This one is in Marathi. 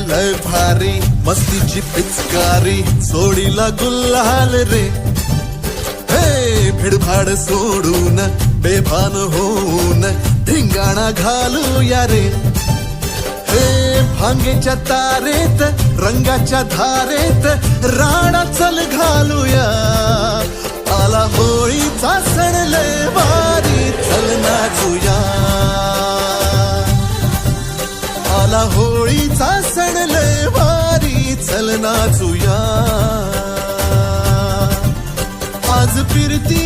लय भारी मस्तीची पिचकारी सोडीला गुल्हाल रे. हे भिडभाड सोडून बेभान होऊन धिंगाणा घालूया रे. हे भांगेच्या तारेत रंगाच्या धारेत राणा चल घालूया. आला होळीचा सण लय भारी चल नाचूया. आला होळीचा सण लय भारी चल नाचूया. आज फिरती